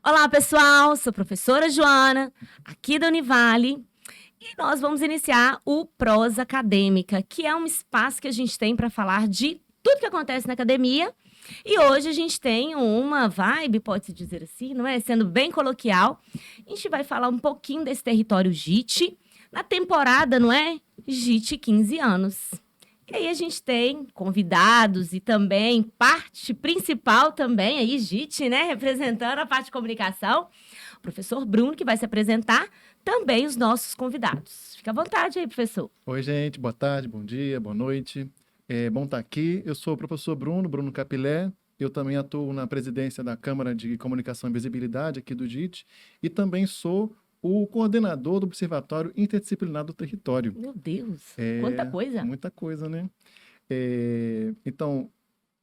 Olá, pessoal! Sou a professora Joana, aqui da Univale, e nós vamos iniciar o Prosa Acadêmica, que é um espaço que a gente tem para falar de tudo que acontece na academia. E hoje a gente tem uma vibe, pode-se dizer assim, não é? Sendo bem coloquial. A gente vai falar um pouquinho desse território JIT, na temporada, não é? JIT 15 anos. E aí a gente tem convidados e também parte principal também, aí JIT, né? Representando a parte de comunicação. O professor Bruno, que vai se apresentar, também os nossos convidados. Fica à vontade aí, professor. Oi, gente. Boa tarde, bom dia, boa noite. É bom estar aqui. Eu sou o professor Bruno Capilé. Eu também atuo na presidência da Câmara de Comunicação e Visibilidade aqui do JIT e também sou o coordenador do Observatório Interdisciplinar do Território. Meu Deus, quanta coisa. Muita coisa, né? Então,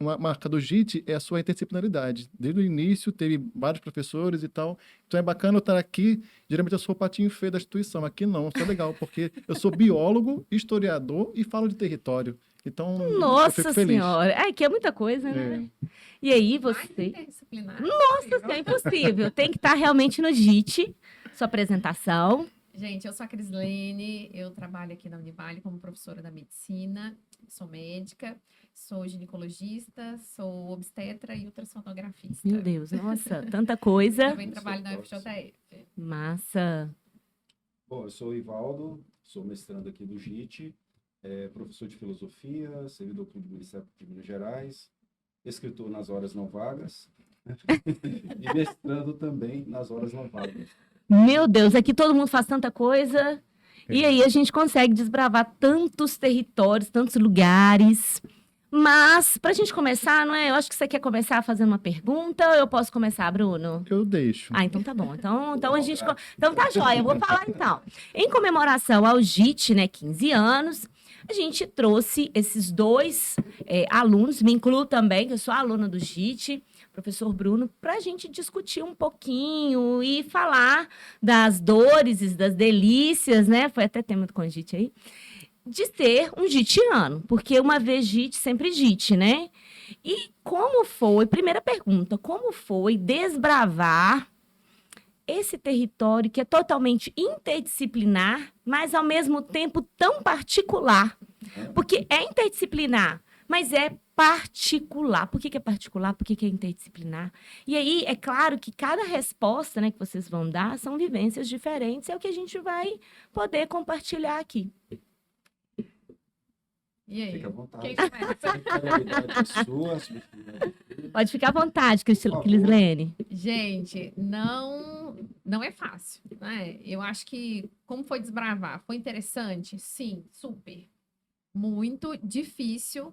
uma marca do JIT é a sua interdisciplinaridade. Desde o início teve vários professores e tal. Então é bacana eu estar aqui. Geralmente eu sou o patinho feio da instituição. Aqui não, isso é legal, porque eu sou biólogo, historiador e falo de território. Então, eu Nossa fico feliz. Senhora, que é muita coisa, né? E aí você... Nossa, é impossível. Tem que estar realmente no JIT, sua apresentação. Gente, eu sou a Crislene, eu trabalho aqui na Univale como professora da medicina, sou médica, sou ginecologista, sou obstetra e ultrassonografista. Meu Deus, nossa, tanta coisa. Também trabalho na UFJF. Massa. Bom, eu sou o Ivaldo, sou mestrando aqui do JIT, professor de filosofia, servidor público do Ministério de Minas Gerais, escritor nas horas não vagas e mestrando também nas horas não vagas. Meu Deus, aqui todo mundo faz tanta coisa. E aí a gente consegue desbravar tantos territórios, tantos lugares. Mas, para a gente começar, não é? Eu acho que você quer começar fazendo uma pergunta ou eu posso começar, Bruno? Eu deixo. Então tá bom. Então a gente... Então tá jóia, eu vou falar então. Em comemoração ao JIT, né, 15 anos, a gente trouxe esses dois alunos, me incluo também, que eu sou aluna do JIT, professor Bruno, para a gente discutir um pouquinho e falar das dores e das delícias, né? Foi até tema do Conjite aí, de ser um jitiano, porque uma vez JIT, sempre JIT, né? E como foi, primeira pergunta, como foi desbravar esse território que é totalmente interdisciplinar, mas ao mesmo tempo tão particular? Porque é interdisciplinar, mas é particular. Por que é particular? Por que é interdisciplinar? E aí, é claro que cada resposta, né, que vocês vão dar são vivências diferentes, é o que a gente vai poder compartilhar aqui. E aí? Fica à vontade. Quem começa? Pode ficar à vontade, Crislene. Gente, não é fácil, né? Eu acho que, como foi desbravar? Foi interessante? Sim, super. Muito difícil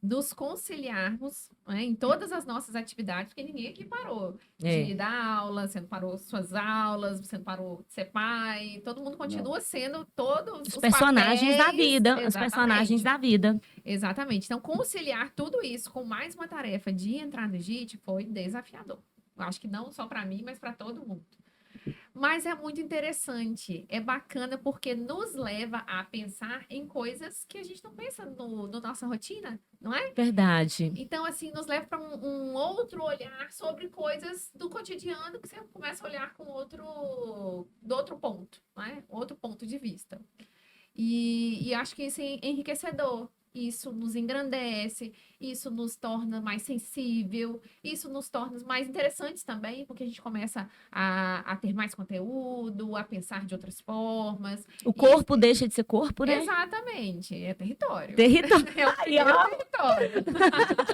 nos conciliarmos, né, em todas as nossas atividades, porque ninguém aqui parou de dar aula, você não parou suas aulas, você não parou de ser pai, todo mundo continua sendo todos os personagens papéis, da vida, exatamente. os personagens da vida. Exatamente. Então, conciliar tudo isso com mais uma tarefa de entrar no JIT foi desafiador. Eu acho que não só para mim, mas para todo mundo. Mas é muito interessante, é bacana porque nos leva a pensar em coisas que a gente não pensa no nossa rotina, não é? Verdade. Então, assim, nos leva para um outro olhar sobre coisas do cotidiano que você começa a olhar do outro ponto, não é? Outro ponto de vista. E acho que isso é enriquecedor. Isso nos engrandece, isso nos torna mais sensível, isso nos torna mais interessantes também, porque a gente começa a ter mais conteúdo, a pensar de outras formas. O corpo deixa de ser corpo, né? Exatamente, é território. Território. É território.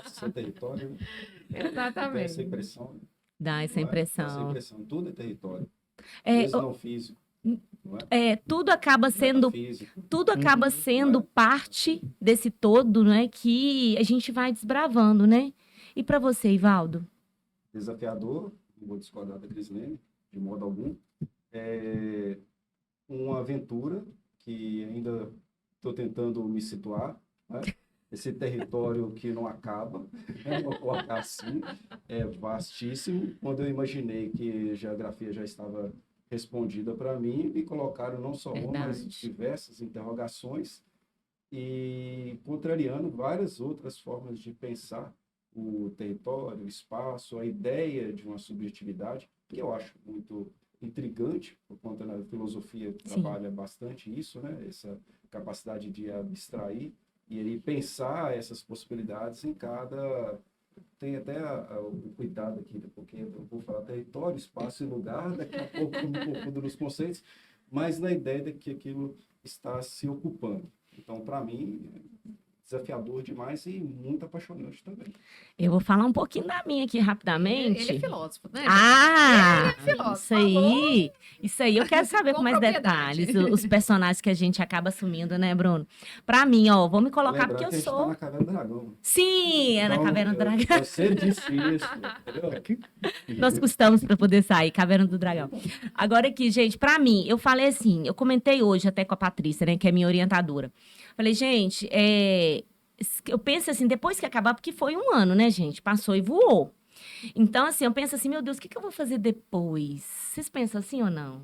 Seu território. Exatamente. Essa impressão. Dá essa impressão. Essa impressão, tudo é território. Não físico. Tudo acaba sendo parte desse todo, né, que a gente vai desbravando, né? E para você, Ivaldo? Desafiador, não vou discordar da Crislene, de modo algum. É uma aventura que ainda estou tentando me situar, né? Esse território que não acaba, vou colocar assim, é vastíssimo. Quando eu imaginei que a geografia já estava respondida para mim, me colocaram não só uma, mas diversas interrogações e contrariando várias outras formas de pensar o território, o espaço, a ideia de uma subjetividade, que eu acho muito intrigante, por conta da filosofia Sim. trabalha bastante isso, né? Essa capacidade de abstrair e ele pensar essas possibilidades em cada... Tem até o cuidado aqui, né? Porque eu vou falar território, espaço e lugar, daqui a pouco eu me confundo nos conceitos, mas na ideia de que aquilo está se ocupando. Então, para mim, desafiador demais e muito apaixonante também. Eu vou falar um pouquinho da minha aqui rapidamente. Ele é filósofo, né? Ah, Ele é filósofo, isso aí eu quero saber Com com mais propriedade. detalhes, os personagens que a gente acaba assumindo, né, Bruno? Pra mim, ó, vou me colocar porque Lembrar eu que a gente sou... tá na Caverna do Dragão. Sim, é na Então, Caverna do Dragão. Você disse isso, entendeu? Aqui. Nós custamos para poder sair, Caverna do Dragão. Agora aqui, gente, pra mim, eu falei assim, eu comentei hoje até com a Patrícia, né, que é minha orientadora. Falei, gente, eu penso assim, depois que acabar, porque foi um ano, né, gente? Passou e voou. Então, assim, eu penso assim, meu Deus, o que eu vou fazer depois? Vocês pensam assim ou não?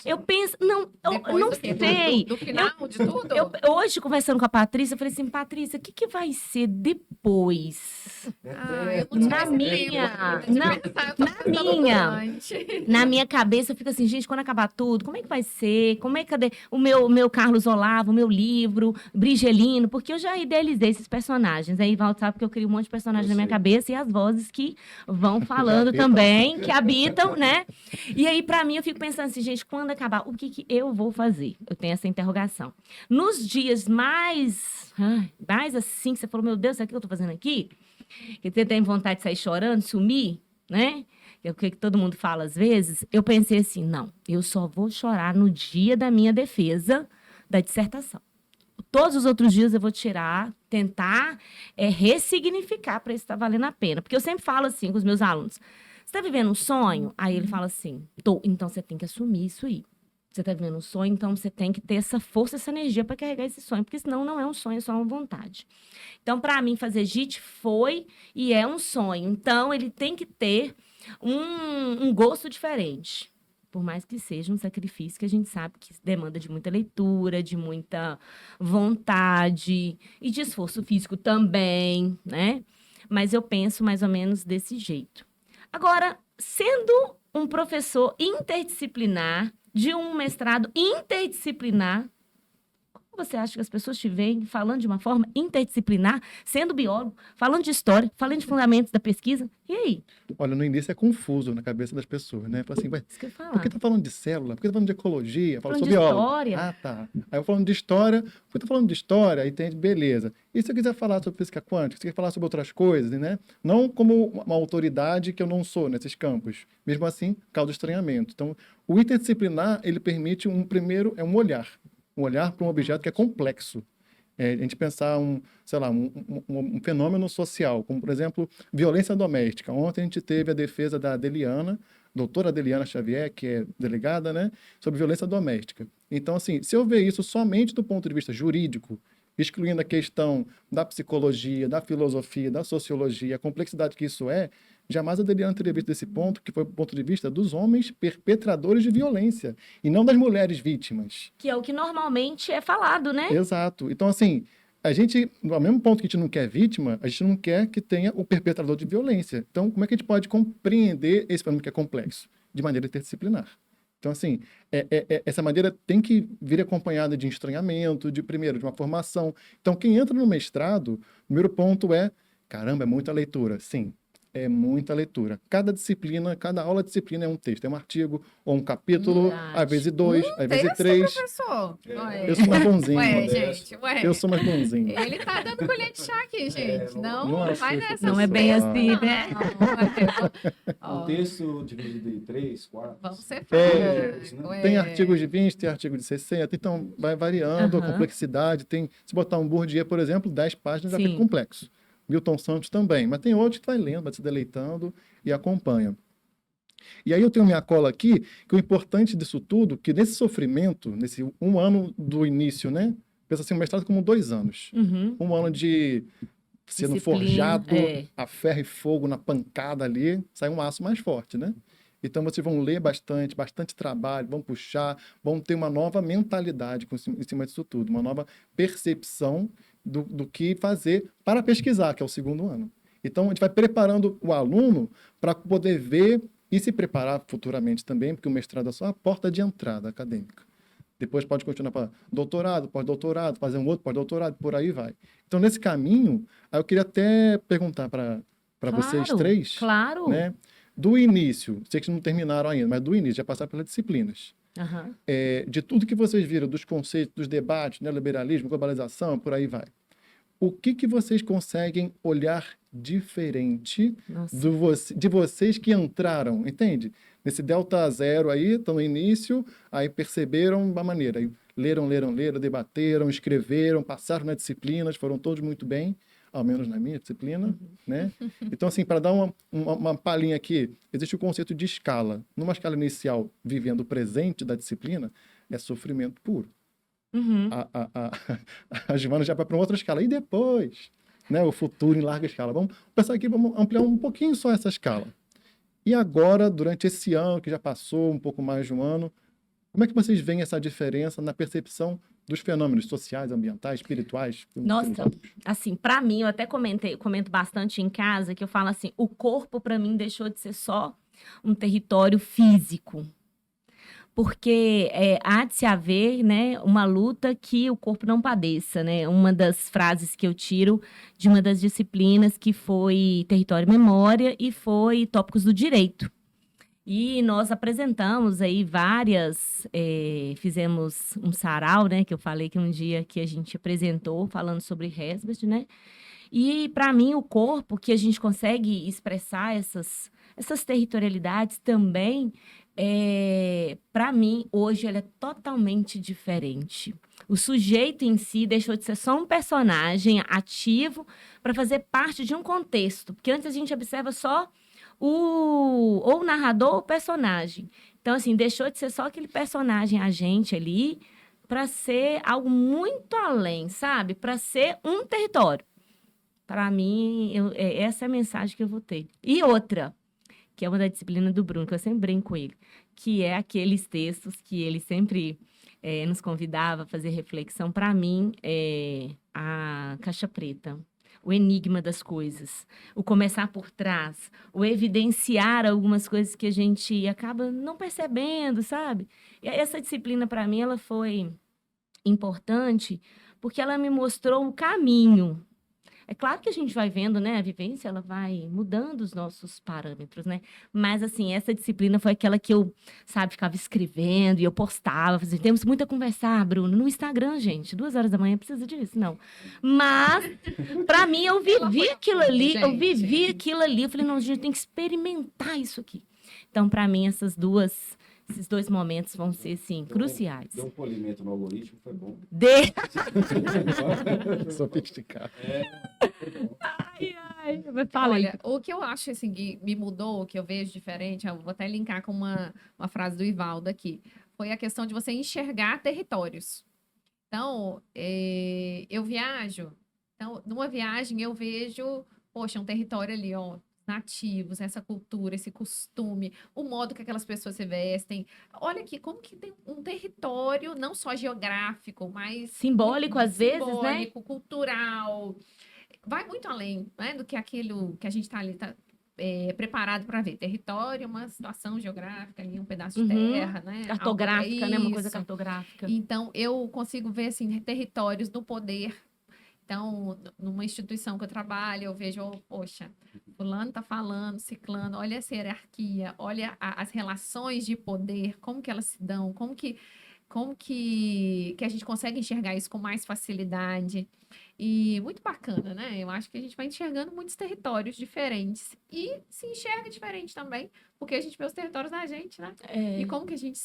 Eu penso, não, eu Depois não do quê? sei. Do final de tudo? Hoje, conversando com a Patrícia, eu falei assim, Patrícia, o que vai ser depois? Eu não tive Na esse minha- tempo ainda de não, pensar, eu tô na pensando minha- bastante. Na minha cabeça, eu fico assim, gente, quando acabar tudo, como é que vai ser? Cadê o meu Carlos Olavo, o meu livro, Brigelino? Porque eu já idealizei esses personagens. Aí, Valdo sabe que eu crio um monte de personagens Eu na minha sei. cabeça e as vozes que vão falando habitam. também, que habitam, né? E aí, pra mim, eu fico pensando assim, gente, quando acabar, o que eu vou fazer? Eu tenho essa interrogação. Nos dias mais assim, que você falou, meu Deus, sabe o que eu tô fazendo aqui? Que você tem vontade de sair chorando, sumir, né? É o que todo mundo fala às vezes. Eu pensei assim, não, eu só vou chorar no dia da minha defesa da dissertação. Todos os outros dias eu vou tirar, tentar ressignificar para isso estar valendo a pena. Porque eu sempre falo assim com os meus alunos, você está vivendo um sonho? Aí ele fala assim, tô, então você tem que assumir isso aí. Você está vivendo um sonho, então você tem que ter essa força, essa energia para carregar esse sonho, porque senão não é um sonho, é só uma vontade. Então, para mim, fazer JIT foi e é um sonho. Então, ele tem que ter um gosto diferente. Por mais que seja um sacrifício que a gente sabe que demanda de muita leitura, de muita vontade e de esforço físico também, né? Mas eu penso mais ou menos desse jeito. Agora, sendo um professor interdisciplinar, de um mestrado interdisciplinar, como você acha que as pessoas te veem falando de uma forma interdisciplinar, sendo biólogo, falando de história, falando de fundamentos da pesquisa? E aí? Olha, no início é confuso na cabeça das pessoas, né? Fala assim, ué, Isso que eu ia falar. por que tá falando de célula? Por que tá falando de ecologia? Fala, Falando sou de biólogo. história. Ah, tá. Aí eu falando de história, por que tá falando de história? Aí tem, beleza. E se eu quiser falar sobre física quântica, se eu quiser falar sobre outras coisas, né? Não como uma autoridade que eu não sou nesses campos. Mesmo assim, causa estranhamento. Então, o interdisciplinar, ele permite um olhar para um objeto que é complexo. A gente pensar sei lá, um fenômeno social, como, por exemplo, violência doméstica. Ontem a gente teve a defesa da Adeliana, doutora Adeliana Xavier, que é delegada, né, sobre violência doméstica. Então, assim, se eu ver isso somente do ponto de vista jurídico, excluindo a questão da psicologia, da filosofia, da sociologia, a complexidade que isso jamais a Adeliana teria visto desse ponto, que foi do ponto de vista dos homens perpetradores de violência, e não das mulheres vítimas. Que é o que normalmente é falado, né? Exato. Então, assim, a gente, ao mesmo ponto que a gente não quer vítima, a gente não quer que tenha o perpetrador de violência. Então, como é que a gente pode compreender esse fenômeno que é complexo? De maneira interdisciplinar. Então, assim, essa maneira tem que vir acompanhada de estranhamento, de uma formação. Então, quem entra no mestrado, o primeiro ponto caramba, é muita leitura. Sim, é muita leitura. Cada aula de disciplina é um texto, é um artigo ou um capítulo, Verdade. às vezes 2, às vezes Texto, 3. professor. Eu sou mais bonzinho. Eu sou mais bonzinho. Ele tá dando colher de chá aqui, gente. Não não vai assista, nessa. Não é bem pessoal. assim, né? Ó, Um texto dividido em 3, 4. vamos ser É, francos. Tem artigos de 20, tem artigo de 60, então vai variando a Aham. complexidade. Se botar um Bourdieu, por exemplo, 10 páginas já Sim. fica complexo. Milton Santos também, mas tem outros que vai lendo, vai se deleitando e acompanha. E aí eu tenho minha cola aqui, que o importante disso tudo, que nesse sofrimento, nesse um ano do início, né? Pensa assim, o mestrado como 2 anos. Uhum. Um ano de sendo Disciplina, forjado é. a ferro e fogo na pancada ali, sai um aço mais forte, né? Então vocês vão ler bastante trabalho, vão puxar, vão ter uma nova mentalidade em cima disso tudo, uma nova percepção do que fazer para pesquisar, que é o 2º ano. Então a gente vai preparando o aluno para poder ver E se preparar futuramente também, porque o mestrado é só a porta de entrada acadêmica. Depois pode continuar para doutorado, pós-doutorado, fazer um outro pós-doutorado, por aí vai. Então, nesse caminho, aí eu queria até perguntar para vocês Claro, três, claro. né? Do início, sei que não terminaram ainda, mas do início, já passaram pelas disciplinas. Aham. De tudo que vocês viram, dos conceitos, dos debates, neoliberalismo, globalização, por aí vai. O que vocês conseguem olhar diferente Nossa. de vocês que entraram, entende? Nesse delta zero aí, estão no início, aí perceberam uma maneira. Aí leram, debateram, escreveram, passaram nas disciplinas, foram todos muito bem, ao menos na minha disciplina, né? Então, assim, para dar uma palhinha aqui, existe o conceito de escala. Numa escala inicial, vivendo o presente da disciplina, é sofrimento puro. Uhum. A Giovana já vai para uma outra escala. E depois, né, o futuro em larga escala. Vamos pensar aqui, vamos ampliar um pouquinho só essa escala. E agora, durante esse ano, que já passou um pouco mais de um ano, como é que vocês veem essa diferença na percepção dos fenômenos sociais, ambientais, espirituais? Nossa, assim, para mim, eu até comento bastante em casa, que eu falo assim, o corpo para mim deixou de ser só um território físico. Porque há de se haver, né, uma luta que o corpo não padeça, né? Uma das frases que eu tiro de uma das disciplinas que foi Território e Memória e foi Tópicos do Direito. E nós apresentamos aí fizemos um sarau, né, que eu falei que um dia que a gente apresentou falando sobre Hesbert, né? E para mim o corpo que a gente consegue expressar essas territorialidades também para mim, hoje, ele é totalmente diferente. O sujeito em si deixou de ser só um personagem ativo para fazer parte de um contexto. Porque antes a gente observa só ou o narrador ou o personagem. Então, assim, deixou de ser só aquele personagem agente ali para ser algo muito além, sabe? Para ser um território. Para mim, essa é a mensagem que eu vou ter. E outra, que é uma da disciplina do Bruno, que eu sempre brinco com ele, que é aqueles textos que ele sempre nos convidava a fazer reflexão. Para mim, a caixa preta, o enigma das coisas, o começar por trás, o evidenciar algumas coisas que a gente acaba não percebendo, sabe? E essa disciplina, para mim, ela foi importante porque ela me mostrou um caminho. É claro que a gente vai vendo, né? A vivência, ela vai mudando os nossos parâmetros, né? Mas, assim, essa disciplina foi aquela que eu, sabe, ficava escrevendo e eu postava. Assim, temos muito a conversar, Bruno, no Instagram, gente. 2 horas da manhã precisa disso, não. Mas, para mim, eu vivi aquilo ali. Eu vivi aquilo ali. Eu falei, não, a gente tem que experimentar isso aqui. Então, para mim, esses dois momentos vão ser, assim, cruciais. Deu um polimento no algoritmo, foi bom. Sofisticado. Ai, fala aí. Olha, o que eu acho assim, que me mudou, que eu vejo diferente, eu vou até linkar com uma frase do Ivaldo aqui, foi a questão de você enxergar territórios. Então, eu viajo, então, numa viagem eu vejo, poxa, um território ali, ó, nativos, essa cultura, esse costume, o modo que aquelas pessoas se vestem. Olha aqui, como que tem um território, não só geográfico, mas simbólico, às vezes, né? Simbólico, cultural. Vai muito além, né, do que aquilo que a gente está ali preparado para ver. Território, uma situação geográfica ali, um pedaço de terra, né? Cartográfica, né? Uma coisa Isso. cartográfica. Então, eu consigo ver, assim, territórios no poder. Então, numa instituição que eu trabalho, eu vejo, poxa, fulano está falando, ciclano, olha essa hierarquia, olha as relações de poder, como que elas se dão, como que a gente consegue enxergar isso com mais facilidade. E muito bacana, né? Eu acho que a gente vai enxergando muitos territórios diferentes. E se enxerga diferente também, porque a gente vê os territórios da gente, né? E como que a gente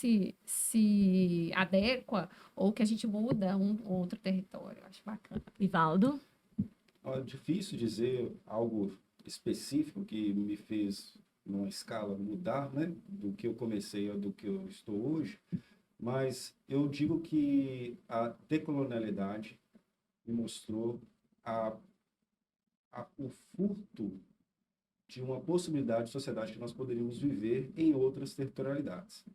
se adequa ou que a gente muda um outro território. Eu acho bacana. Ivaldo? É difícil dizer algo específico que me fez, numa escala, mudar, né? Do que eu comecei ao do que eu estou hoje. Mas eu digo que a decolonialidade me mostrou o furto de uma possibilidade de sociedade que nós poderíamos viver em outras territorialidades.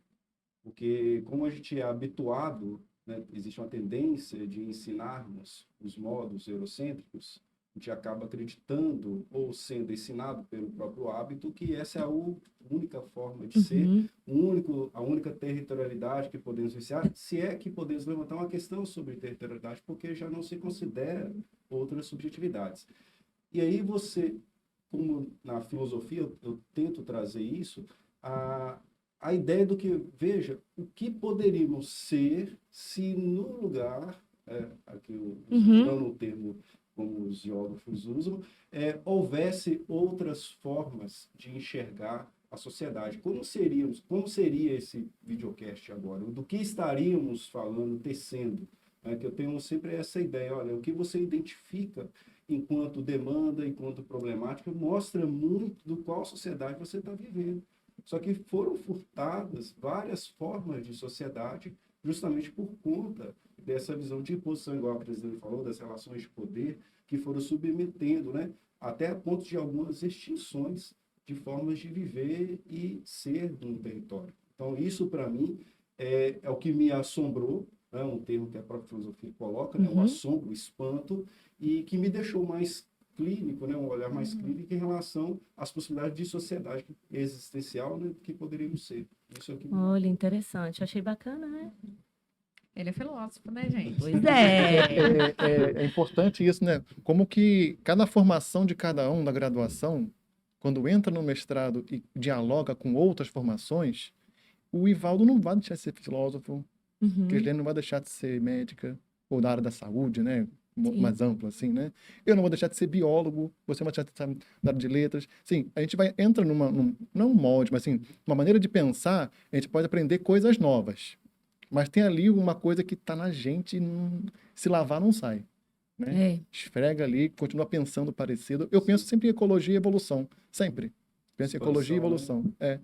Porque, como a gente é habituado, né, existe uma tendência de ensinarmos os modos eurocêntricos, a gente acaba acreditando ou sendo ensinado pelo próprio hábito que essa é a única forma de ser, a única territorialidade que podemos vivenciar, se é que podemos levantar uma questão sobre territorialidade, porque já não se considera outras subjetividades. E aí você, como na filosofia eu tento trazer isso, a ideia do que, veja, o que poderíamos ser se no lugar, aqui usando o termo como os geógrafos usam, houvesse outras formas de enxergar a sociedade. Como seria esse videocast agora? Do que estaríamos falando, tecendo? Que eu tenho sempre essa ideia, olha, o que você identifica enquanto demanda, enquanto problemática, mostra muito do qual sociedade você está vivendo. Só que foram furtadas várias formas de sociedade justamente por conta dessa visão de imposição, igual a presidente falou, das relações de poder, que foram submetendo, né, até a ponto de algumas extinções de formas de viver e ser num território. Então, isso, para mim, é o que me assombrou, né, um termo que a própria filosofia coloca, né, o assombro, o espanto, e que me deixou mais clínico, né, um olhar mais clínico em relação às possibilidades de sociedade existencial, né, que poderíamos ser. Isso aqui. Olha, interessante. Achei bacana, né? Ele é filósofo, né, gente? Pois é. É importante isso, né? Como que cada formação de cada um na graduação, quando entra no mestrado e dialoga com outras formações, o Ivaldo não vai deixar de ser filósofo, Crislene não vai deixar de ser médica, ou da área da saúde, né? Mais amplo, assim, né? Eu não vou deixar de ser biólogo, você não vai deixar de ser da área de letras. Sim, a gente entra não um molde, mas assim, uma maneira de pensar, a gente pode aprender coisas novas. Mas tem ali uma coisa que está na gente e se lavar não sai. Né? Esfrega ali, continua pensando parecido. Eu penso sempre em ecologia e evolução. Sempre. Penso em ecologia e evolução. Né?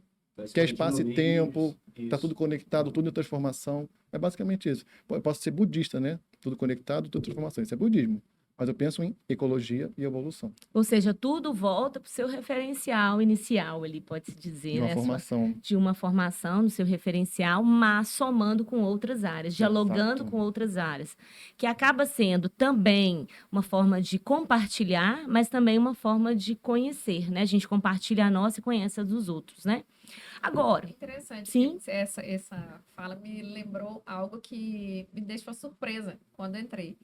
Que é espaço e tempo, está tudo conectado, tudo em transformação. É basicamente isso. Eu posso ser budista, né? Tudo conectado, tudo em transformação. Isso é budismo. Mas eu penso em ecologia e evolução. Ou seja, tudo volta para o seu referencial inicial, ali pode-se dizer. De uma formação. De uma formação no seu referencial, mas somando com outras áreas, dialogando Exato. com outras áreas. Que acaba sendo também uma forma de compartilhar, mas também uma forma de conhecer, né? A gente compartilha a nossa e conhece a dos outros, né? Agora, interessante. Sim. Essa fala me lembrou algo que me deixou surpresa quando entrei.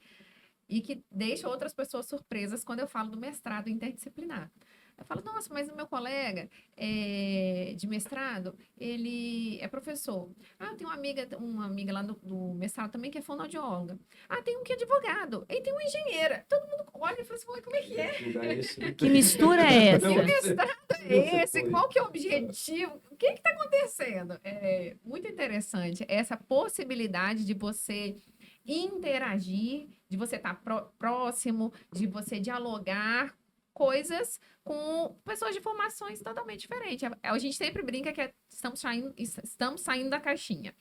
E que deixa outras pessoas surpresas quando eu falo do mestrado interdisciplinar. Eu falo, nossa, mas o meu colega de mestrado, ele é professor. Ah, tem uma amiga lá do mestrado também que é fonoaudióloga. Ah, tem um que é advogado. E tem uma engenheira. Todo mundo olha e fala assim, como é que é? Que mistura é essa? Que mestrado é esse? Qual que é o objetivo? O que está acontecendo? É muito interessante essa possibilidade de você interagir, de você estar próximo, de você dialogar coisas com pessoas de formações totalmente diferentes. A gente sempre brinca que estamos saindo da caixinha.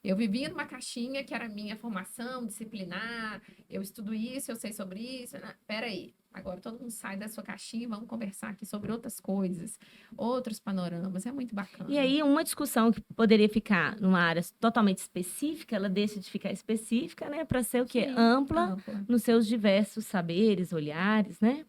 Eu vivia numa caixinha que era minha formação disciplinar, eu estudo isso, eu sei sobre isso. Peraí, agora todo mundo sai da sua caixinha e vamos conversar aqui sobre outras coisas, outros panoramas, é muito bacana. E aí, uma discussão que poderia ficar numa área totalmente específica, ela deixa de ficar específica, né? Para ser o quê? Sim, ampla nos seus diversos saberes, olhares, né?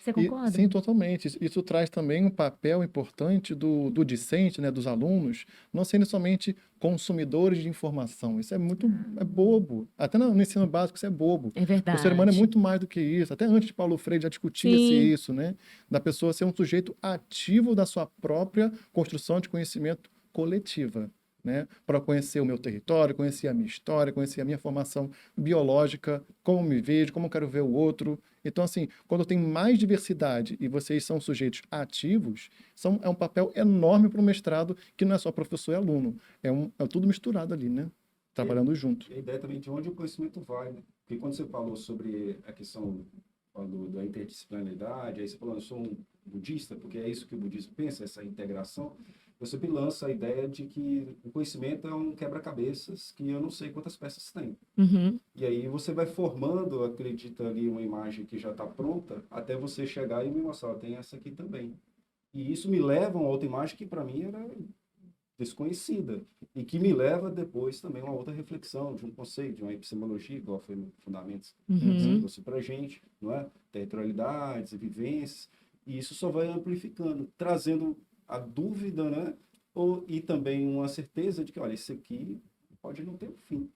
Você concorda? Sim, totalmente. Isso traz também um papel importante do discente, né, dos alunos, não sendo somente consumidores de informação. Isso é muito bobo. Até no ensino básico isso é bobo. É verdade. O ser humano é muito mais do que isso. Até antes de Paulo Freire já discutia-se isso, né? Da pessoa ser um sujeito ativo da sua própria construção de conhecimento coletiva. Né, para conhecer o meu território, conhecer a minha história, conhecer a minha formação biológica, como me vejo, como quero ver o outro. Então, assim, quando tem mais diversidade e vocês são sujeitos ativos, é um papel enorme para o mestrado, que não é só professor e aluno, é tudo misturado ali, né? Trabalhando junto. E a ideia também de onde o conhecimento vai, né? Porque quando você falou sobre a questão da interdisciplinaridade, aí você falou, eu sou um budista, porque é isso que o budismo pensa, essa integração. Eu sempre lanço a ideia de que o conhecimento é um quebra-cabeças que eu não sei quantas peças tem. E aí você vai formando, acredita ali, uma imagem que já está pronta, até você chegar e me mostrar, tem essa aqui também. E isso me leva a uma outra imagem que para mim era desconhecida e que me leva depois também a uma outra reflexão de um conceito, de uma epistemologia, igual foi no Fundamentos, que você trouxe para a gente, não é? Territorialidades e vivências, e isso só vai amplificando, trazendo a dúvida, né? E também uma certeza de que, olha, isso aqui pode não ter um fim.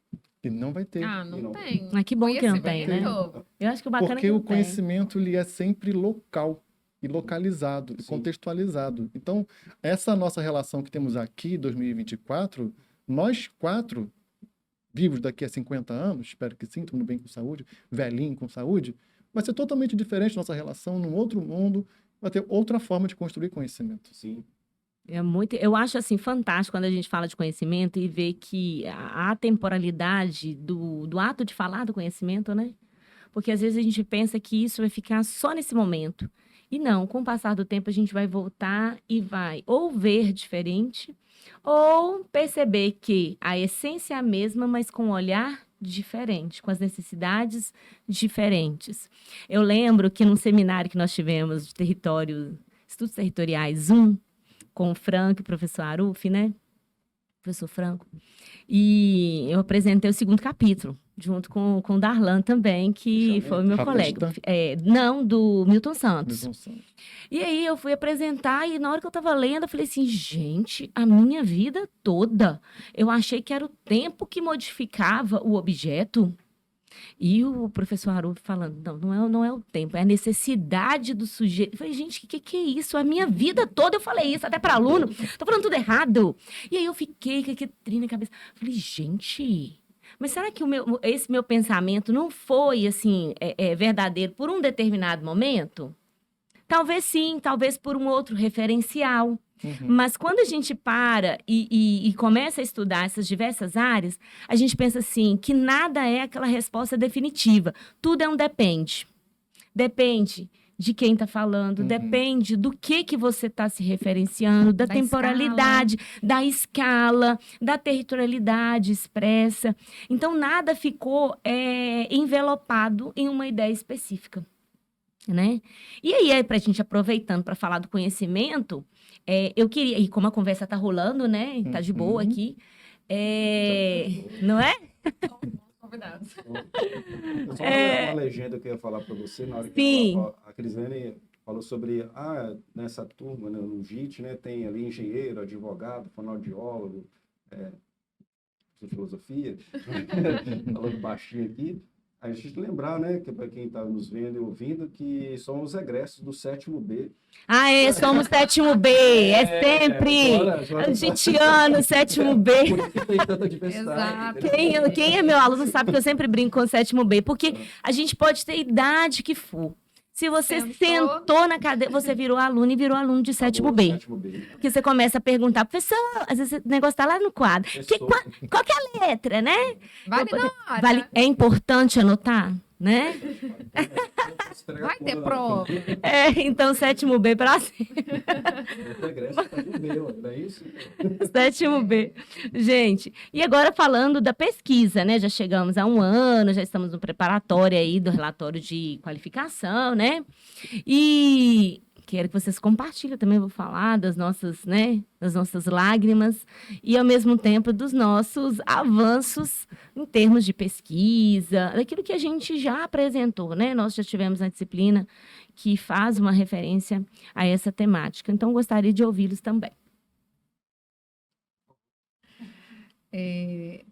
E não vai ter. Ah, não tem. Ah, que bom que não tem, né? Conhecimento. Eu acho que o bacana é Porque que o não tem. conhecimento ele é sempre local e localizado e Sim. contextualizado. Então, essa nossa relação que temos aqui, 2024, nós 4, vivos daqui a 50 anos, espero que sim, estamos bem com saúde, velhinho com saúde, vai ser totalmente diferente nossa relação num outro mundo, vai ter outra forma de construir conhecimento. Sim. Eu acho assim fantástico quando a gente fala de conhecimento e vê que a temporalidade do ato de falar do conhecimento, né? Porque às vezes a gente pensa que isso vai ficar só nesse momento. E não, com o passar do tempo a gente vai voltar e vai ou ver diferente ou perceber que a essência é a mesma, mas com um olhar diferente, com as necessidades diferentes. Eu lembro que num seminário que nós tivemos de estudos territoriais 1, com o Franco e o professor Aruf, né? Professor Franco. E eu apresentei o 2º capítulo, junto com o Darlan também, que foi o meu colega. Não, do Milton Santos. E aí eu fui apresentar e na hora que eu estava lendo, eu falei assim, gente, a minha vida toda, eu achei que era o tempo que modificava o objeto. E o professor Aruf falando, não é o tempo, é a necessidade do sujeito. Eu falei, gente, o que é isso? A minha vida toda eu falei isso, até para aluno, tô falando tudo errado. E aí eu fiquei com aquele trem na cabeça. Falei, gente, mas será que esse meu pensamento não foi, assim, verdadeiro por um determinado momento? Talvez sim, talvez por um outro referencial. Mas quando a gente para e começa a estudar essas diversas áreas, a gente pensa assim, que nada é aquela resposta definitiva. Tudo é um depende. Depende de quem está falando, depende do que você está se referenciando, da temporalidade, da escala, da territorialidade expressa. Então, nada ficou envelopado em uma ideia específica. Né? E aí, para a gente aproveitando para falar do conhecimento, eu queria, e como a conversa está rolando, né? Tá de boa aqui, não é? Convidados. Só uma legenda que eu ia falar para você, na hora que a Crislene falou sobre, nessa turma, né, no JIT, né, tem ali engenheiro, advogado, fonoaudiólogo, de filosofia, falando baixinho aqui. A gente lembrar, né, que para quem está nos vendo e ouvindo, que somos egressos do 7º B. Somos 7º B, sempre! A gente ama o 7º B. Por isso que tem tanta diversidade. Quem é meu aluno sabe que eu sempre brinco com o 7º B, porque a gente pode ter idade que for. Se você sentou na cadeira, você virou aluno e virou aluno de 7º B. Porque você começa a perguntar, professor, às vezes o negócio está lá no quadro. Qual que é a letra, né? Vale na hora. É importante anotar, né? Vai ter prova. Então 7º B para sempre. 7º B. Gente, e agora falando da pesquisa, né? Já chegamos a 1 ano, já estamos no preparatório aí do relatório de qualificação, né? E quero que vocês compartilhem também, vou falar das nossas, né? Das nossas lágrimas e, ao mesmo tempo, dos nossos avanços em termos de pesquisa, daquilo que a gente já apresentou, né? Nós já tivemos a disciplina que faz uma referência a essa temática. Então, gostaria de ouvi-los também.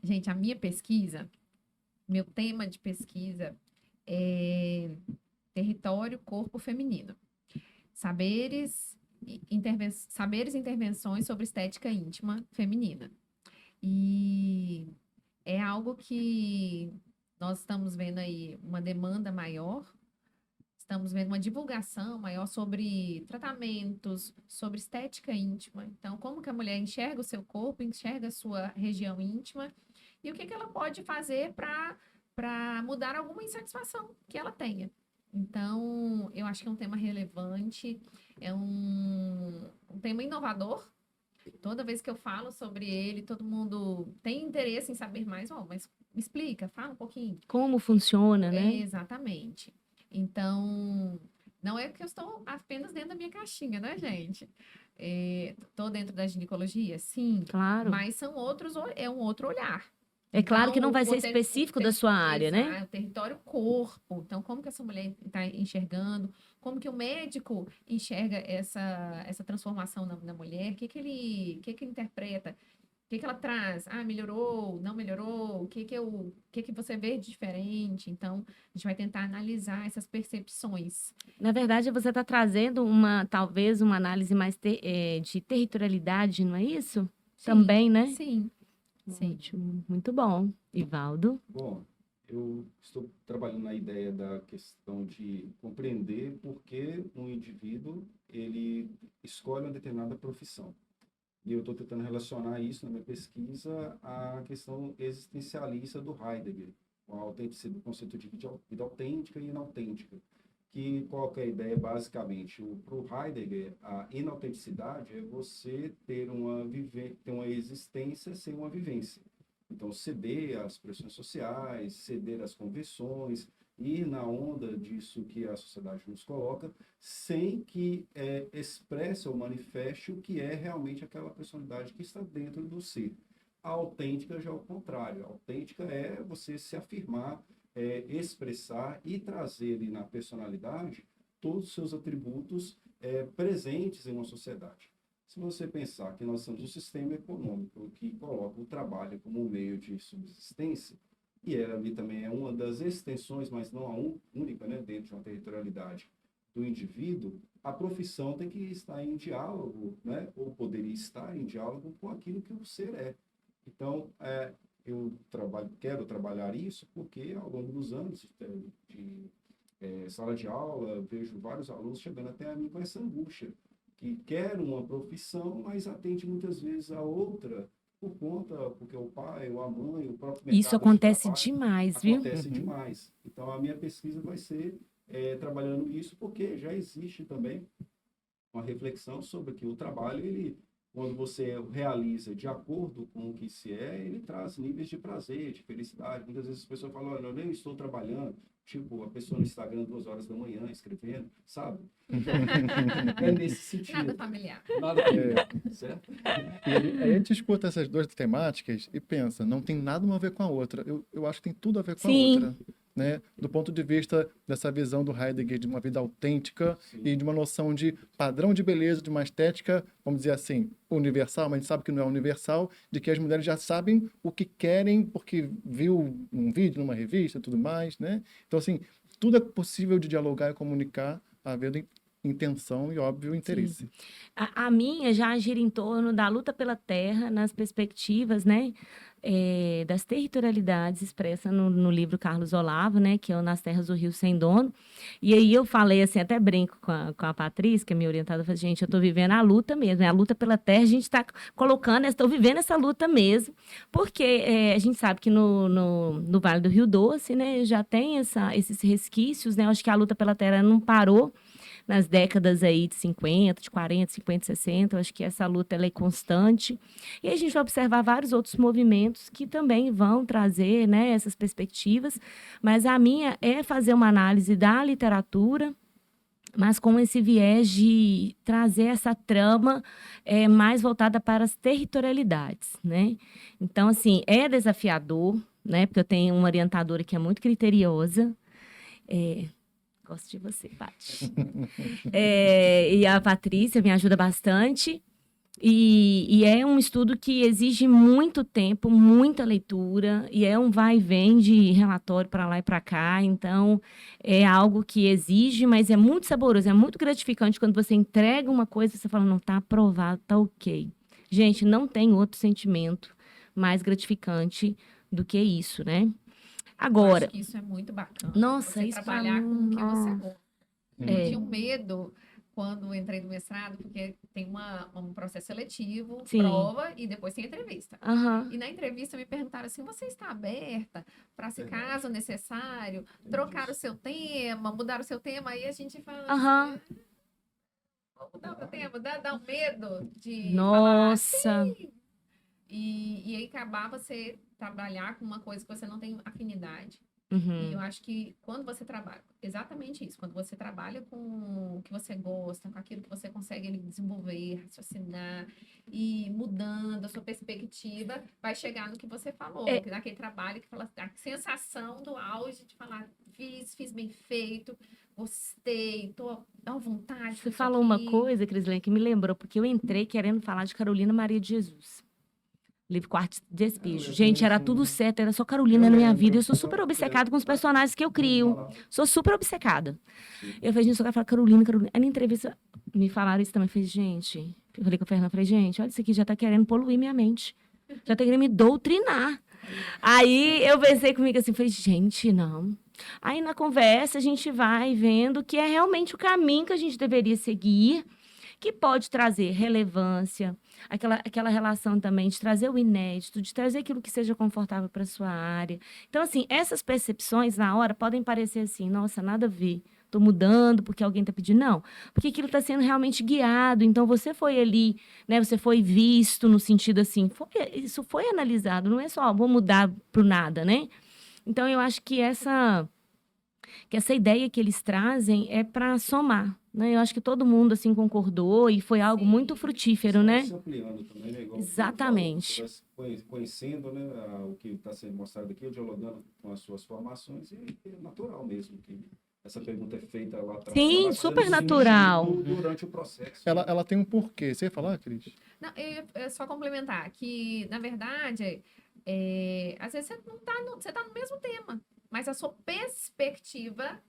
Gente, a minha pesquisa, meu tema de pesquisa é território, corpo feminino. Saberes e intervenções sobre estética íntima feminina. E é algo que nós estamos vendo aí uma demanda maior, estamos vendo uma divulgação maior sobre tratamentos, sobre estética íntima. Então, como que a mulher enxerga o seu corpo, enxerga a sua região íntima e o que ela pode fazer para mudar alguma insatisfação que ela tenha. Então, eu acho que é um tema relevante, é um tema inovador. Toda vez que eu falo sobre ele, todo mundo tem interesse em saber mais. Mas me explica, fala um pouquinho. Como funciona, né? Exatamente. Então, não é que eu estou apenas dentro da minha caixinha, né, gente? Tô dentro da ginecologia? Sim. Claro. Mas é um outro olhar. É claro que não vai ser o ter- específico o ter- da sua área, né? Exato, o território corpo. Então, como que essa mulher está enxergando? Como que o médico enxerga essa transformação na mulher? O que ele interpreta? O que ela traz? Ah, melhorou? Não melhorou? O que você vê de diferente? Então, a gente vai tentar analisar essas percepções. Na verdade, você está trazendo talvez uma análise mais de territorialidade, não é isso? Sim, Também, né? Sim. Ótimo, muito bom. Ivaldo? Bom, eu estou trabalhando na ideia da questão de compreender por que um indivíduo ele escolhe uma determinada profissão. E eu estou tentando relacionar isso na minha pesquisa à questão existencialista do Heidegger, o conceito de vida autêntica e inautêntica, que qual que é a ideia basicamente? Para o Heidegger, a inautenticidade é você ter uma existência sem uma vivência. Então, ceder às pressões sociais, ceder às convenções, ir na onda disso que a sociedade nos coloca, sem que expresse ou manifeste o que é realmente aquela personalidade que está dentro do ser. A autêntica já é o contrário. A autêntica é você se afirmar, expressar e trazer na personalidade todos os seus atributos presentes em uma sociedade. Se você pensar que nós temos um sistema econômico que coloca o trabalho como um meio de subsistência, e ela ali também é uma das extensões, mas não a única, né, dentro de uma territorialidade do indivíduo, a profissão tem que estar em diálogo, né, ou poderia estar em diálogo com aquilo que o ser é. Então, quero trabalhar isso porque ao longo dos anos de sala de aula, vejo vários alunos chegando até a mim com essa angústia, que quer uma profissão, mas atende muitas vezes a outra porque o pai ou a mãe, o próprio mercado Isso acontece de trabalho, demais, viu? acontece demais. Então, a minha pesquisa vai ser trabalhando isso, porque já existe também uma reflexão sobre que o trabalho, quando você realiza de acordo com o que se ele traz níveis de prazer, de felicidade. Muitas vezes as pessoas falam, olha, eu nem estou trabalhando, tipo, a pessoa no Instagram 2 horas da manhã, escrevendo, sabe? É nesse sentido. Nada familiar. Nada familiar, certo? E aí a gente escuta essas duas temáticas e pensa, não tem nada uma a ver com a outra. Eu acho que tem tudo a ver com a Sim. outra. Né? Do ponto de vista dessa visão do Heidegger de uma vida autêntica e de uma noção de padrão de beleza, de uma estética, vamos dizer assim, universal, mas a gente sabe que não é universal, de que as mulheres já sabem o que querem porque viu um vídeo numa revista e tudo mais, né? Então, assim, tudo é possível de dialogar e comunicar, havendo intenção e, óbvio, interesse. A minha já gira em torno da luta pela terra, nas perspectivas, né, das territorialidades expressas no livro Carlos Olavo, né, que é o Nas Terras do Rio Sem Dono. E aí eu falei assim, até brinco com a Patrícia, que é minha orientada, eu falei, gente, eu estou vivendo a luta mesmo, é a luta pela terra, a gente está colocando, estou vivendo essa luta mesmo, porque a gente sabe que no Vale do Rio Doce, né, já tem esses resquícios, né, eu acho que a luta pela terra não parou nas décadas aí de 50, de 40, 50, 60, eu acho que essa luta ela é constante. E a gente vai observar vários outros movimentos que também vão trazer, né, essas perspectivas, mas a minha é fazer uma análise da literatura, mas com esse viés de trazer essa trama mais voltada para as territorialidades, né? Então, assim, é desafiador, né? Porque eu tenho uma orientadora que é muito criteriosa, gosto de você, Paty. E a Patrícia me ajuda bastante. E é um estudo que exige muito tempo, muita leitura, e é um vai e vem de relatório para lá e para cá. Então, é algo que exige, mas é muito saboroso, é muito gratificante quando você entrega uma coisa e você fala, não, está aprovado, está ok. Gente, não tem outro sentimento mais gratificante do que isso, né? Agora, Acho que isso é muito bacana. Nossa, você isso pra trabalhar mim, com o que você ó. gosta. Eu tinha um medo quando entrei no mestrado, porque tem um processo seletivo, Sim. prova e depois tem entrevista. Aham. E na entrevista me perguntaram assim: você está aberta para, se caso necessário, trocar o seu tema, mudar o seu tema? Aí a gente fala Aham. assim, vou mudar o meu tema, dá um medo de Nossa. falar assim. E aí acabar você trabalhar com uma coisa que você não tem afinidade. E eu Uhum. acho que quando você trabalha, exatamente isso, quando você trabalha com o que você gosta, com aquilo que você consegue ali desenvolver, raciocinar e mudando a sua perspectiva, vai chegar no que você falou, É, que naquele trabalho que fala a sensação do auge de falar, fiz bem feito, gostei, tô à vontade com você isso falou uma aqui. coisa, Crislene, que me lembrou, porque eu entrei querendo falar de Carolina Maria de Jesus. Livre Quarto de Eu Despejo. lembro, Gente, era assim, tudo certo, era só eu Carolina na minha vida. lembro, Eu sou super obcecada com os personagens que eu pode crio. falar. Sou super obcecada. Sim. Eu falei, gente, só quero falar Carolina, Carolina. Aí na entrevista me falaram isso também. Eu falei, gente, eu falei com a Fernanda, falei, gente, olha, isso aqui já tá querendo poluir minha mente. Já tá querendo me doutrinar. Aí eu pensei comigo assim, falei, gente, não. Aí na conversa a gente vai vendo que é realmente o caminho que a gente deveria seguir, que pode trazer relevância, aquela relação também de trazer o inédito, de trazer aquilo que seja confortável para sua área. Então, assim, essas percepções na hora podem parecer assim, nossa, nada a ver. Estou mudando porque alguém está pedindo. Não, porque aquilo está sendo realmente guiado. Então, você foi ali, né? Você foi visto no sentido assim, isso foi analisado, não é só, vou mudar para o nada, né? Então, eu acho que essa ideia que eles trazem é para somar, né? Eu acho que todo mundo assim concordou e foi algo muito Sim. frutífero, Você vai né? se ampliando também, né? Igual o Pedro falou, você Exatamente. vai conhecendo, né, o que está sendo mostrado aqui, dialogando com as suas formações, e é natural mesmo que essa pergunta é feita lá atrás, ela Sim, vai fazendo super natural. sentido durante o processo, Ela, né? ela tem um porquê. Você ia falar, Cris? Não, é só complementar que, na verdade, às vezes você não tá você tá no mesmo tema, mas a sua perspectiva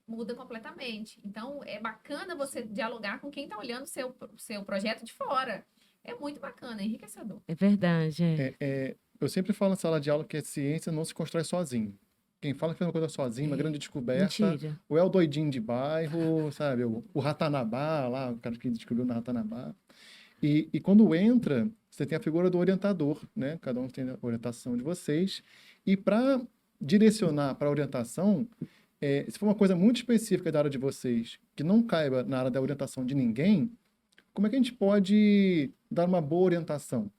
muda completamente. Então, é bacana você dialogar com quem está olhando o seu projeto de fora. É muito bacana, é enriquecedor. É verdade, é. Eu sempre falo na sala de aula que a ciência não se constrói sozinho. Quem fala que fez uma coisa sozinho, uma grande descoberta, Mentira. ou é o doidinho de bairro, sabe? O Ratanabá, lá, o cara que descobriu na Ratanabá. E quando entra, você tem a figura do orientador, né? Cada um tem a orientação de vocês. E para direcionar para a orientação, se for uma coisa muito específica da área de vocês, que não caiba na área da orientação de ninguém, como é que a gente pode dar uma boa orientação,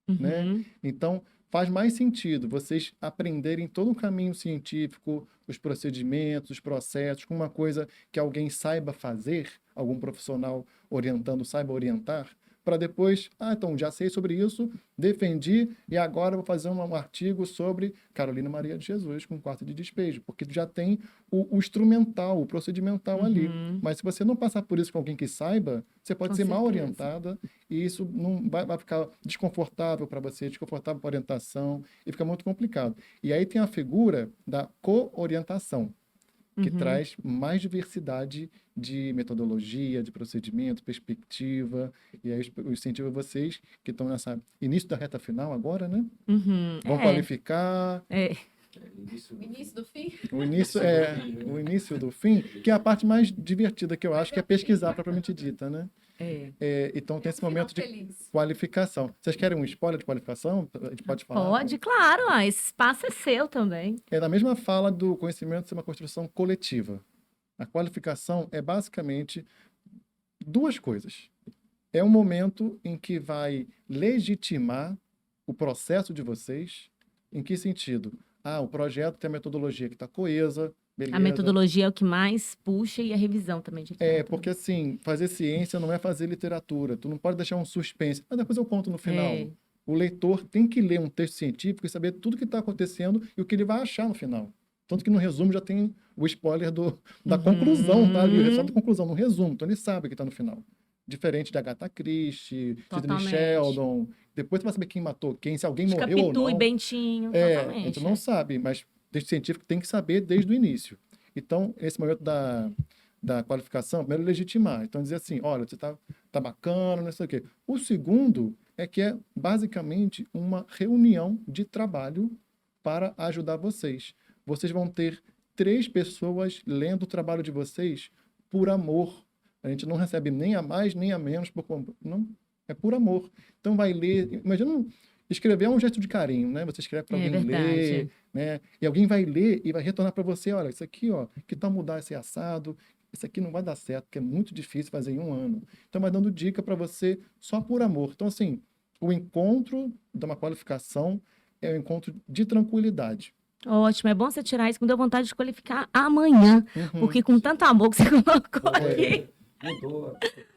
né? Uhum. Então, faz mais sentido vocês aprenderem todo o caminho científico, os procedimentos, os processos, com uma coisa que alguém saiba fazer, algum profissional orientando saiba orientar, para depois, então já sei sobre isso, defendi e agora vou fazer um artigo sobre Carolina Maria de Jesus com quarto de despejo, porque já tem o instrumental, o procedimental ali. Uhum. Mas se você não passar por isso com alguém que saiba, você pode Com ser mal certeza. orientada e isso não vai ficar desconfortável para você, desconfortável para a orientação e fica muito complicado. E aí tem a figura da co-orientação, que Uhum. traz mais diversidade de metodologia, de procedimento, perspectiva, e aí eu incentivo vocês que estão nessa início da reta final agora, né? Uhum. Vão qualificar, É. Isso, O início do fim. o início do fim, que é a parte mais divertida que eu Mas acho, que é o fim. pesquisar propriamente dita, né? É. Então tem É um esse final momento de feliz. qualificação. Vocês querem um spoiler de qualificação? A gente pode falar? Pode, claro, esse espaço é seu também. É na mesma fala do conhecimento ser uma construção coletiva. A qualificação é basicamente duas coisas. É um momento em que vai legitimar o processo de vocês. Em que sentido? O projeto tem a metodologia que está coesa, A beleza. metodologia é o que mais puxa e a revisão também de literatura. Porque assim, fazer ciência não é fazer literatura. Tu não pode deixar um suspense. Mas depois eu conto no final. É. O leitor tem que ler um texto científico e saber tudo o que está acontecendo e o que ele vai achar no final. Tanto que no resumo já tem o spoiler da conclusão, tá ali, o resultado da conclusão, no resumo. Então ele sabe o que está no final. Diferente de Agatha Christie, Sidney Totalmente. Sheldon. Depois você vai saber quem matou quem, se alguém morreu ou Capitu e não. Bentinho, A totalmente. gente não sabe, mas texto científico tem que saber desde o início. Então, esse momento da qualificação, primeiro legitimar. Então, dizer assim, olha, você tá bacana, não sei o quê. O segundo é que é basicamente uma reunião de trabalho para ajudar vocês. Vocês vão ter 3 pessoas lendo o trabalho de vocês por amor. A gente não recebe nem a mais, nem a menos. Não, é por amor. Então, vai ler... Imagina... Escrever é um gesto de carinho, né? Você escreve para alguém ler, né? E alguém vai ler e vai retornar para você, olha, isso aqui, ó, que tal mudar esse assado? Isso aqui não vai dar certo, porque é muito difícil fazer em um ano. Então, vai dando dica para você só por amor. Então, assim, o encontro de uma qualificação é um encontro de tranquilidade. Ótimo, é bom você tirar isso, me deu vontade de qualificar amanhã, porque com tanto amor que você colocou aqui,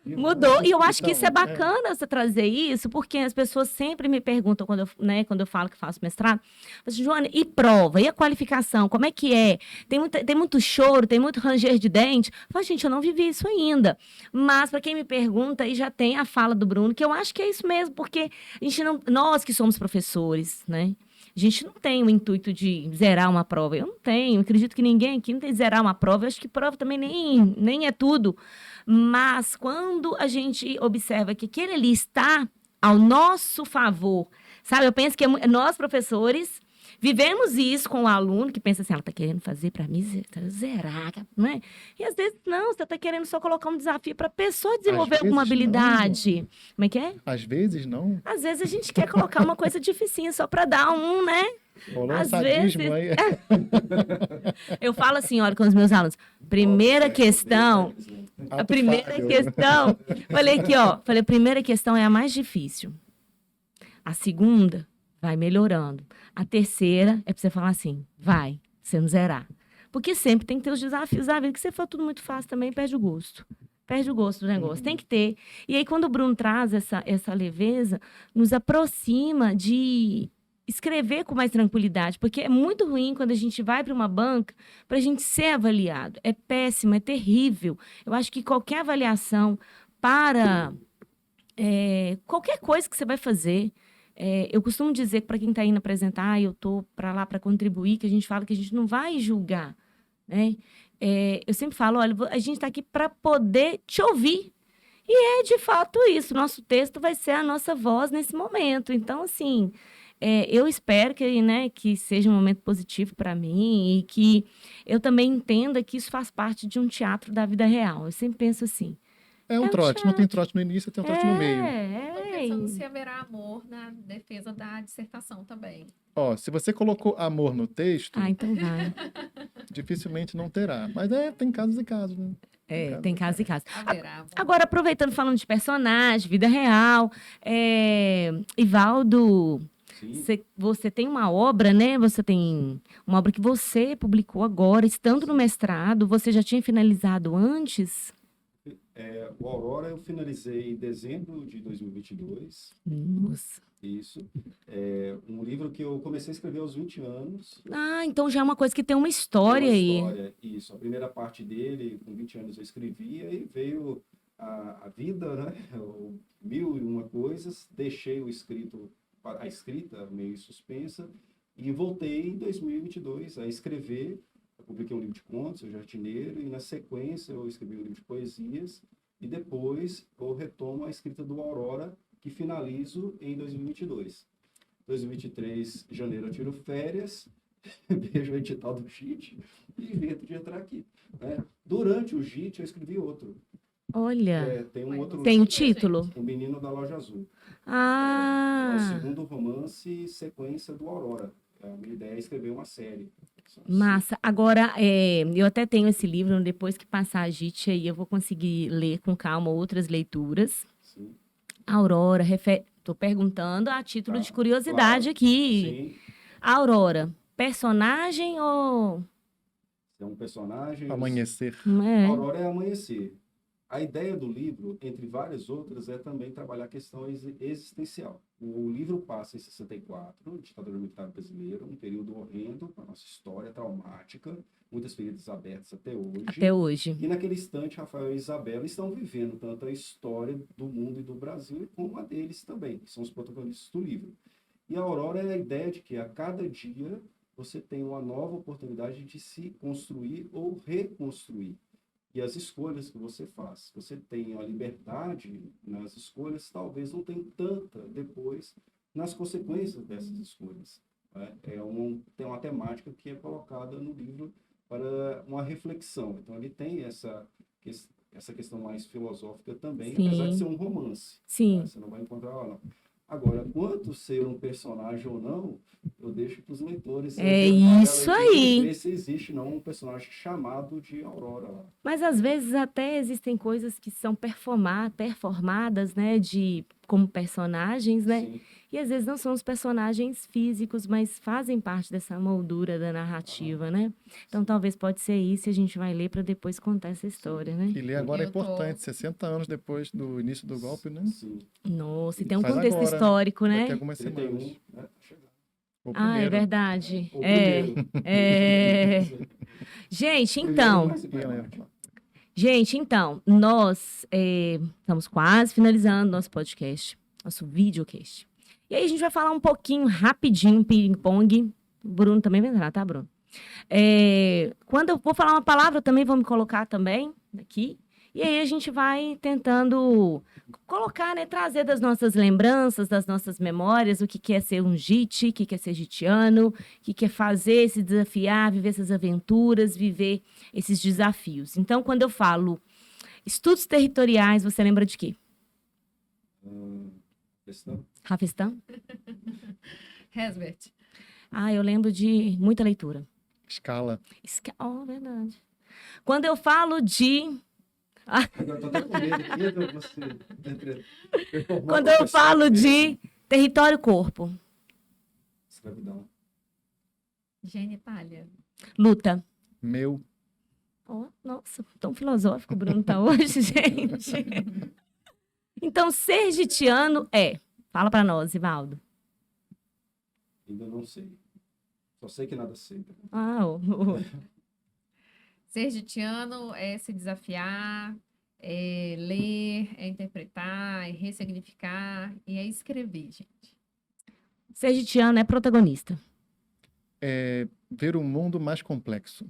mudou. E eu acho que isso é bacana você trazer isso, porque as pessoas sempre me perguntam, quando eu falo que faço mestrado, assim, Joana, e prova? E a qualificação? Como é que é? Tem muito choro, tem muito ranger de dente? Eu falo, gente, eu não vivi isso ainda. Mas, para quem me pergunta, aí já tem a fala do Bruno, que eu acho que é isso mesmo, porque a gente não, nós que somos professores, né? A gente não tem o intuito de zerar uma prova. Eu não tenho. Acredito que ninguém aqui não tem de zerar uma prova. Eu acho que prova também nem é tudo. Mas quando a gente observa que aquele ali está ao nosso favor, sabe? Eu penso que nós, professores, vivemos isso com o aluno que pensa assim, ela está querendo fazer para mim zerar, não é? E às vezes não, você está querendo só colocar um desafio para a pessoa desenvolver alguma habilidade. Como é que é? Às vezes não. Às vezes a gente quer colocar uma coisa dificinha só para dar um, né? Rolou Às sadismo vezes- aí. Eu falo assim, olha, com os meus alunos. Primeira questão, a primeira Ato questão, falei aqui, ó, falei, a primeira questão é a mais difícil. A segunda vai melhorando. A terceira é para você falar assim, vai, você não zerar. Porque sempre tem que ter os desafios da vida, que se for tudo muito fácil também, perde o gosto. Perde o gosto do negócio. Tem que ter. E aí, quando o Bruno traz essa leveza, nos aproxima de escrever com mais tranquilidade, porque é muito ruim quando a gente vai para uma banca para a gente ser avaliado. É péssimo, é terrível. Eu acho que qualquer avaliação para qualquer coisa que você vai fazer, eu costumo dizer para quem está indo apresentar, eu estou para lá para contribuir, que a gente fala que a gente não vai julgar, né? Eu sempre falo, olha, a gente está aqui para poder te ouvir. E é de fato isso, nosso texto vai ser a nossa voz nesse momento. Então, assim, eu espero que seja um momento positivo para mim e que eu também entenda que isso faz parte de um teatro da vida real. Eu sempre penso assim. É um trote, não tem trote no início, tem um trote no meio. Tô pensando se haverá amor na defesa da dissertação também. Ó, se você colocou amor no texto, Ah, então vai. dificilmente não terá. Mas tem casos e casos, né? Tem casos e casos. Haverá amor. Agora, aproveitando, falando de personagem, vida real, Ivaldo, Sim. você tem uma obra, né? Você tem uma obra que você publicou agora, estando no mestrado. Você já tinha finalizado antes? O Aurora eu finalizei em dezembro de 2022. Nossa. Isso. É um livro que eu comecei a escrever aos 20 anos. Ah, então já é uma coisa que tem uma história aí. História, isso. A primeira parte dele, com 20 anos eu escrevia e veio a vida, né? Mil e uma coisas. Deixei a escrita meio suspensa e voltei em 2022 a escrever. Eu publiquei um livro de contos, O Jardineiro, e na sequência eu escrevi um livro de poesias e depois eu retomo a escrita do Aurora, que finalizo em 2022. 2023, janeiro, eu tiro férias, vejo o edital do JIT e invento de entrar aqui, né? Durante o JIT, eu escrevi outro. Olha, Tem um outro tem o livro, título? O Menino da Loja Azul. É o Ah, segundo romance sequência do Aurora. A minha ideia é escrever uma série. massa. Agora, eu até tenho esse livro, depois que passar a JIT aí, eu vou conseguir ler com calma outras leituras. Sim. Aurora, tô perguntando a título Tá, de curiosidade claro. aqui. Sim. Aurora, personagem ou... É um personagem. Amanhecer. Aurora é amanhecer. A ideia do livro, entre várias outras, é também trabalhar a questão existencial. O livro passa em 64, ditadura militar brasileira, um período horrendo para a nossa história traumática, muitas feridas abertas até hoje. Até hoje. E naquele instante, Rafael e Isabela estão vivendo tanto a história do mundo e do Brasil, como a deles também, que são os protagonistas do livro. E a Aurora é a ideia de que a cada dia você tem uma nova oportunidade de se construir ou reconstruir. E as escolhas que você faz. Você tem a liberdade nas escolhas, talvez não tenha tanta depois nas consequências dessas escolhas. Né? Tem uma temática que é colocada no livro para uma reflexão. Então, ele tem essa questão mais filosófica também, Sim. apesar de ser um romance. Sim. Né? Você não vai encontrar lá, não. Agora, quanto ser um personagem ou não, eu deixo para os leitores. É isso aí. Se existe não um personagem chamado de Aurora lá. Mas às vezes até existem coisas que são performadas, né, como personagens, né? Sim. E às vezes não são os personagens físicos, mas fazem parte dessa moldura da narrativa, né? Então talvez pode ser isso e a gente vai ler para depois contar essa história, né? E ler agora é Eu tô- importante, 60 anos depois do início do golpe, né? Sim. Nossa, e tem um Faz contexto agora, histórico, Daqui a né? algumas 31, semanas. né? Tá chegando. O Ah, é primeiro. verdade. O É. primeiro. É. Gente, então. Primeiro, mas- E ela- Gente, então, nós estamos quase finalizando nosso podcast, nosso videocast. E aí a gente vai falar um pouquinho, rapidinho, ping-pong. O Bruno também vai entrar, tá, Bruno? Quando eu vou falar uma palavra, eu também vou me colocar também aqui. E aí a gente vai tentando colocar, né, trazer das nossas lembranças, das nossas memórias, o que é ser um JIT, o que é ser jitiano, o que é fazer, se desafiar, viver essas aventuras, viver esses desafios. Então, quando eu falo estudos territoriais, você lembra de quê? Questão? Rafestão? Resbert. Ah, eu lembro de muita leitura. Escala. Oh, verdade. Quando eu falo de... Eu tô até com medo aqui de você. Quando eu falo de território-corpo, Escravidão. Genitália. luta. Meu. Oh, nossa, tão filosófico o Bruno tá hoje, gente. Então, ser jitiano é... Fala pra nós, Ivaldo. Ainda não sei. Só sei que nada sei. Ser jitiano é se desafiar, é ler, é interpretar, é ressignificar e é escrever, gente. Ser jitiano é protagonista. Ver um mundo mais complexo.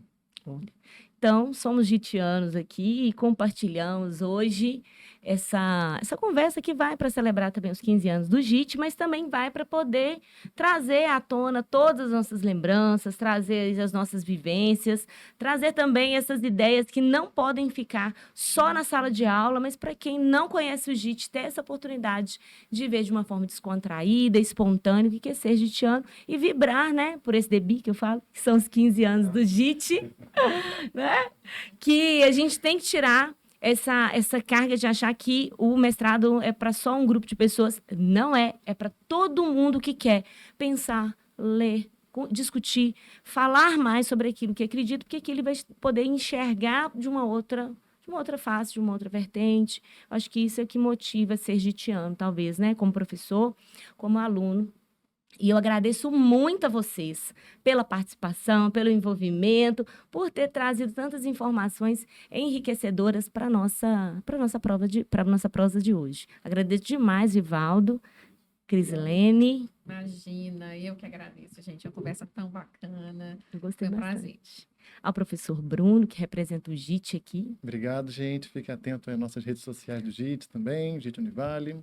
Então, somos jitianos aqui e compartilhamos hoje essa conversa que vai para celebrar também os 15 anos do JIT, mas também vai para poder trazer à tona todas as nossas lembranças, trazer as nossas vivências, trazer também essas ideias que não podem ficar só na sala de aula, mas para quem não conhece o JIT, ter essa oportunidade de ver de uma forma descontraída, espontânea, o que é ser jitiano e vibrar, né, por esse DEBI que eu falo, que são os 15 anos do JIT, né? Que a gente tem que tirar essa carga de achar que o mestrado é para só um grupo de pessoas. Não é. É para todo mundo que quer pensar, ler, discutir, falar mais sobre aquilo que acredita, porque aqui ele vai poder enxergar de uma outra face, de uma outra vertente. Acho que isso é o que motiva ser jitiano, talvez, né? Como professor, como aluno. E eu agradeço muito a vocês pela participação, pelo envolvimento, por ter trazido tantas informações enriquecedoras para a nossa prosa de hoje. Agradeço demais, Ivaldo, Crislene. Imagina, eu que agradeço, gente. Uma conversa tão bacana. Eu gostei Foi um bastante. prazer. Ao professor Bruno, que representa o JIT aqui. Obrigado, gente. Fique atento às nonossas redes sociais do JIT também, JIT Univale.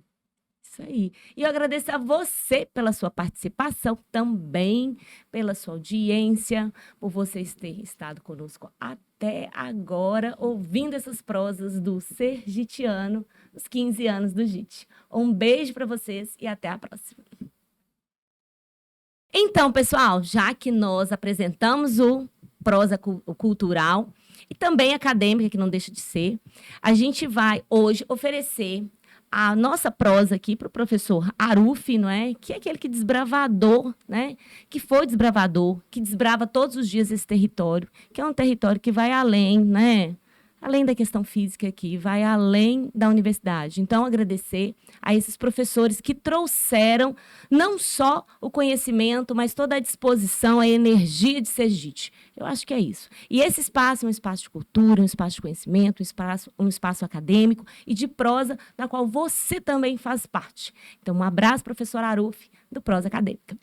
Isso aí. E eu agradeço a você pela sua participação também, pela sua audiência, por vocês terem estado conosco até agora, ouvindo essas prosas do Ser Jitiano, os 15 anos do JIT. Um beijo para vocês e até a próxima. Então, pessoal, já que nós apresentamos o prosa cultural e também acadêmica, que não deixa de ser, a gente vai hoje oferecer a nossa prosa aqui para o professor Aruf, não é? Que é aquele que desbravador, né? Que foi desbravador, que desbrava todos os dias esse território, que é um território que vai além, né? Além da questão física aqui, vai além da universidade. Então, agradecer a esses professores que trouxeram não só o conhecimento, mas toda a disposição, a energia de ser JIT. Eu acho que é isso. E esse espaço é um espaço de cultura, um espaço de conhecimento, um espaço acadêmico e de prosa, da qual você também faz parte. Então, um abraço, professor Aruf, do Prosa Acadêmica.